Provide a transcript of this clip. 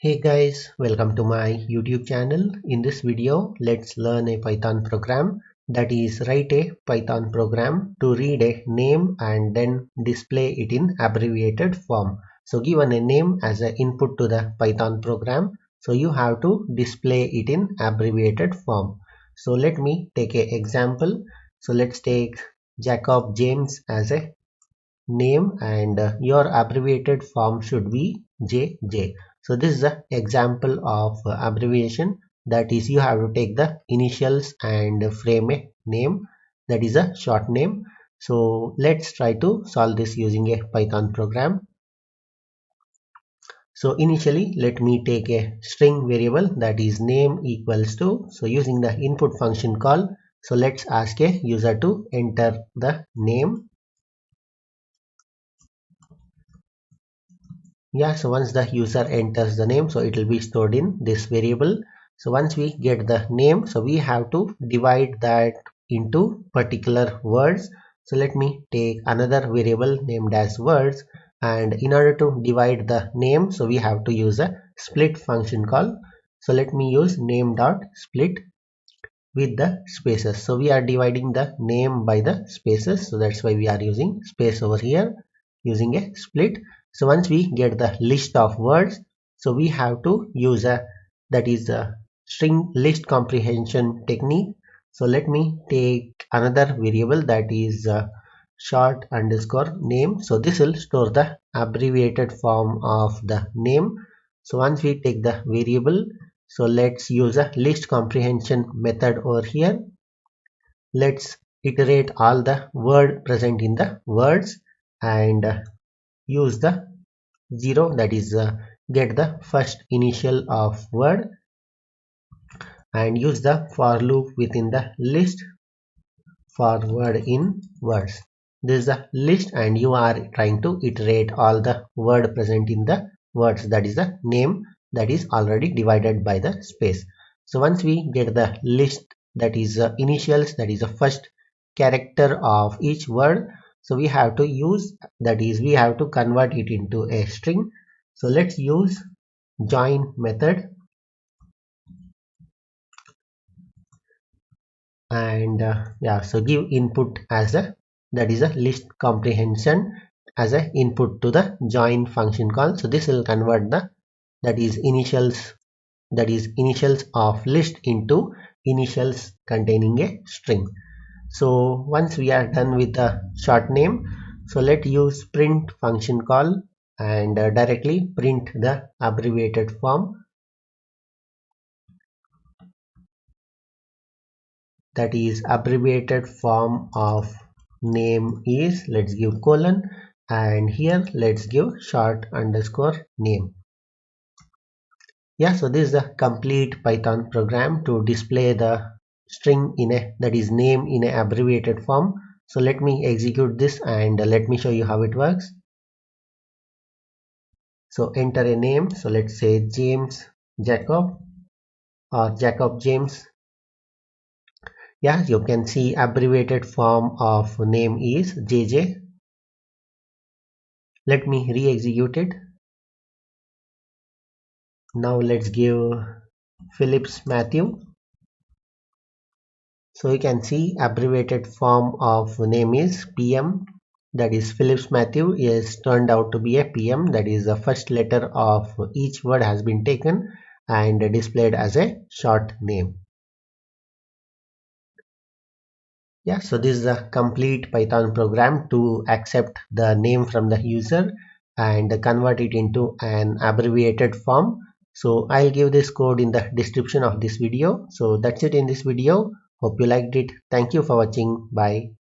Hey guys, welcome to my YouTube channel. In this video, let's learn a Python program, that is write a Python program to read a name and then display it in abbreviated form. So given a name as an input to the Python program, so you have to display it in abbreviated form. So let me take an example. So let's take Jacob James as a name and your abbreviated form should be JJ. So this is an example of abbreviation, that is you have to take the initials and frame a name, that is a short name. So let's try to solve this using a Python program. So initially let me take a string variable, that is name equals to, so using the input function call, so let's ask a user to enter the name. So once the user enters the name, so it will be stored in this variable. So once we get the name, so we have to divide that into particular words. So let me take another variable named as words, and in order to divide the name, so we have to use a split function call. So let me use name.split with the spaces. So we are dividing the name by the spaces, so that's why we are using space over here using a split. So once we get the list of words, so we have to use a, that is a string list comprehension technique. So let me take another variable, that is short underscore name. So this will store the abbreviated form of the name. So once we take the variable, so let's use a list comprehension method over here. Let's iterate all the word present in the words and use the 0, that is get the first initial of word, and use the for loop within the list for word in words. This is the list and you are trying to iterate all the word present in the words, that is the name, that is already divided by the space. So once we get the list, that is initials, that is the first character of each word, so we have to use, that is we have to convert it into a string. So let's use join method and so give input as a, that is a list comprehension as a input to the join function call. So this will convert the, that is initials of list into initials containing a string. So once we are done with the short name, so let's use print function call and directly print the abbreviated form, that is abbreviated form of name is, let's give colon, and here let's give short underscore name. So this is the complete Python program to display the string in a, that is name, in a abbreviated form. So let me execute this and let me show you how it works. So enter a name, so let's say James Jacob or Jacob James. You can see abbreviated form of name is JJ. Let me re-execute it. Now let's give Phillips Matthew. So you can see abbreviated form of name is PM, that is Phillips Matthew is turned out to be a PM, that is the first letter of each word has been taken and displayed as a short name. So this is a complete Python program to accept the name from the user and convert it into an abbreviated form. So I'll give this code in the description of this video. So that's it in this video. Hope you liked it. Thank you for watching. Bye.